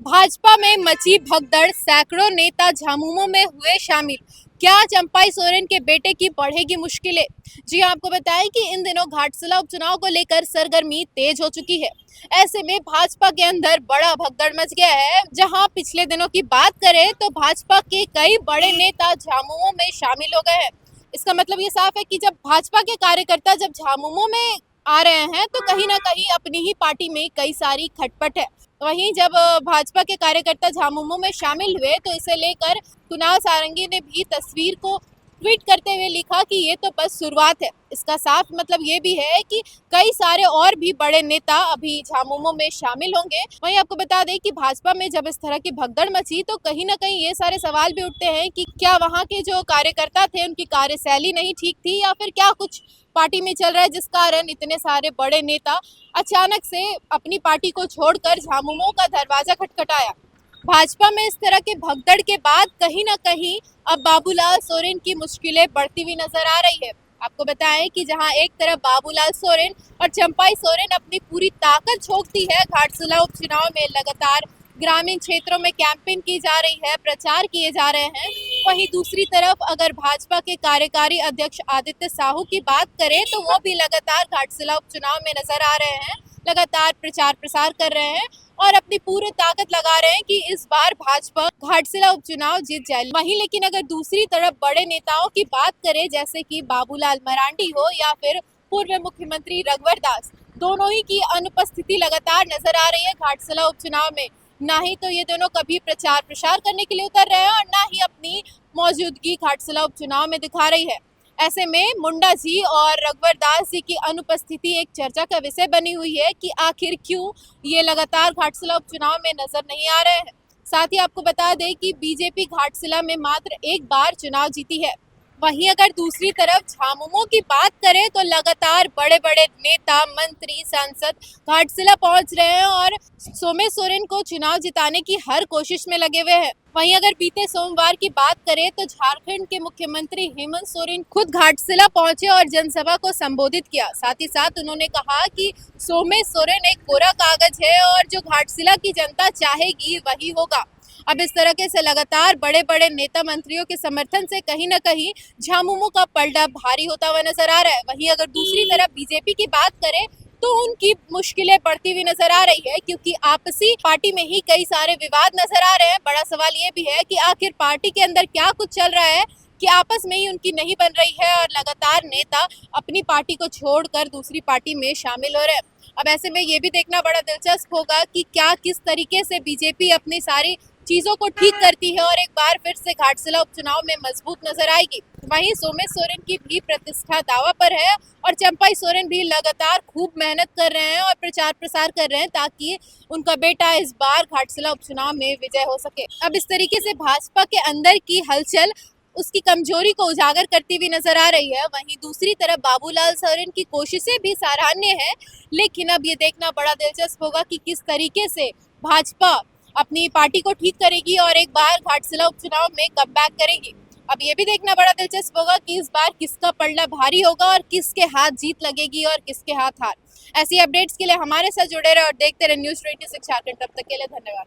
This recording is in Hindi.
भाजपा में मची भगदड़, सैकड़ों नेता झामुमो में हुए शामिल। क्या चंपाई सोरेन के बेटे की बढ़ेगी मुश्किलें? जी हाँ, आपको बताएं कि इन दिनों घाटशिला उपचुनाव को लेकर सरगर्मी तेज हो चुकी है। ऐसे में भाजपा के अंदर बड़ा भगदड़ मच गया है। जहां पिछले दिनों की बात करें तो भाजपा के कई बड़े नेता झामुमो में शामिल हो गए हैं। इसका मतलब ये साफ है कि जब भाजपा के कार्यकर्ता जब झामुमो में आ रहे हैं तो कहीं ना कहीं अपनी ही पार्टी में कई सारी खटपट है। वहीं जब भाजपा के कार्यकर्ता झामुमो में शामिल हुए तो इसे लेकर कुणाल सारंगी ने भी तस्वीर को ट्वीट करते हुए लिखा कि ये तो बस शुरुआत है। इसका साफ मतलब ये भी है कि कई सारे और भी बड़े नेता अभी झामुमो में शामिल होंगे। वहीं आपको बता दें कि भाजपा में जब इस तरह की भगदड़ मची तो कहीं ना कहीं ये सारे सवाल भी उठते हैं कि क्या वहां के जो कार्यकर्ता थे उनकी कार्यशैली नहीं ठीक थी या फिर क्या कुछ पार्टी में चल रहा है जिस कारण इतने सारे बड़े नेता अचानक से अपनी पार्टी को छोड़कर झामुमो का दरवाजा खटखटाया। भाजपा में इस तरह के भगदड़ के बाद कहीं ना कहीं अब बाबूलाल सोरेन की मुश्किलें बढ़ती हुई नजर आ रही है। आपको बताएं कि जहां एक तरफ बाबूलाल सोरेन और चंपाई सोरेन अपनी पूरी ताकत झोंकती है, घाटशिला उपचुनाव में लगातार ग्रामीण क्षेत्रों में कैंपेन की जा रही है, प्रचार किए जा रहे हैं। वहीं दूसरी तरफ अगर भाजपा के कार्यकारी अध्यक्ष आदित्य साहू की बात करें तो वो भी लगातार घाटशिला उपचुनाव में नजर आ रहे हैं, लगातार प्रचार प्रसार कर रहे हैं और अपनी पूरी ताकत लगा रहे हैं कि इस बार भाजपा घाटशिला उपचुनाव जीत जाए। वहीं लेकिन अगर दूसरी तरफ बड़े नेताओं की बात करें जैसे कि बाबूलाल मरांडी हो या फिर पूर्व मुख्यमंत्री रघुवर दास, दोनों ही की अनुपस्थिति लगातार नजर आ रही है घाटशिला उपचुनाव में। ना ही तो ये दोनों कभी प्रचार प्रसार करने के लिए उतर रहे हैं और ना ही अपनी मौजूदगी घाटशिला उपचुनाव में दिखा रही है। ऐसे में मुंडा जी और रघुवर दास जी की अनुपस्थिति एक चर्चा का विषय बनी हुई है कि आखिर क्यों ये लगातार घाटशिला उपचुनाव में नजर नहीं आ रहे हैं। साथ ही आपको बता दें कि बीजेपी घाटशिला में मात्र एक बार चुनाव जीती है। वहीं अगर दूसरी तरफ झामुमो की बात करें तो लगातार बड़े बड़े नेता, मंत्री, सांसद घाटशिला पहुंच रहे हैं और सोमेश सोरेन को चुनाव जिताने की हर कोशिश में लगे हुए हैं। वहीं अगर बीते सोमवार की बात करें तो झारखंड के मुख्यमंत्री हेमंत सोरेन खुद घाटशिला पहुंचे और जनसभा को संबोधित किया। साथ ही साथ उन्होंने कहा कि सोमेश सोरेन एक कोरा कागज है और जो घाटशिला की जनता चाहेगी वही होगा। अब इस तरह से लगातार बड़े बड़े नेता मंत्रियों के समर्थन से कहीं ना कहीं झामुमो का पलड़ा भारी होता हुआ नजर आ रहा है। वहीं अगर दूसरी तरफ बीजेपी की बात करें तो उनकी मुश्किलें बढ़ती हुई नजर आ रही है क्योंकि आपसी पार्टी में ही कई सारे विवाद नजर आ रहे हैं। बड़ा सवाल ये भी है कि आखिर पार्टी के अंदर क्या कुछ चल रहा है कि आपस में ही उनकी नहीं बन रही है और लगातार नेता अपनी पार्टी को छोड़कर दूसरी पार्टी में शामिल हो रहे हैं। अब ऐसे में ये भी देखना बड़ा दिलचस्प होगा कि क्या किस तरीके से बीजेपी अपनी सारी चीजों को ठीक करती है और एक बार फिर से घाटशिला उपचुनाव में मजबूत नजर आएगी। वहीं सोमेश सोरेन की भी प्रतिष्ठा दावा पर है और चंपाई सोरेन भी लगातार खूब मेहनत कर रहे हैं और प्रचार प्रसार कर रहे हैं ताकि उनका बेटा इस बार घाटशिला उपचुनाव में विजय हो सके। अब इस तरीके से भाजपा के अंदर की हलचल उसकी कमजोरी को उजागर करती हुई नजर आ रही है। वहीं दूसरी तरफ बाबूलाल सोरेन की कोशिशें भी सराहनीय है, लेकिन अब ये देखना बड़ा दिलचस्प होगा कि किस तरीके से भाजपा अपनी पार्टी को ठीक करेगी और एक बार घाटशिला उपचुनाव में कमबैक करेगी। अब ये भी देखना बड़ा दिलचस्प होगा कि इस बार किसका पलड़ा भारी होगा और किसके हाथ जीत लगेगी और किसके हाथ हार। ऐसी अपडेट्स के लिए हमारे साथ जुड़े रहे और देखते रहे न्यूज़ 26 झारखंड। तब तक के लिए धन्यवाद।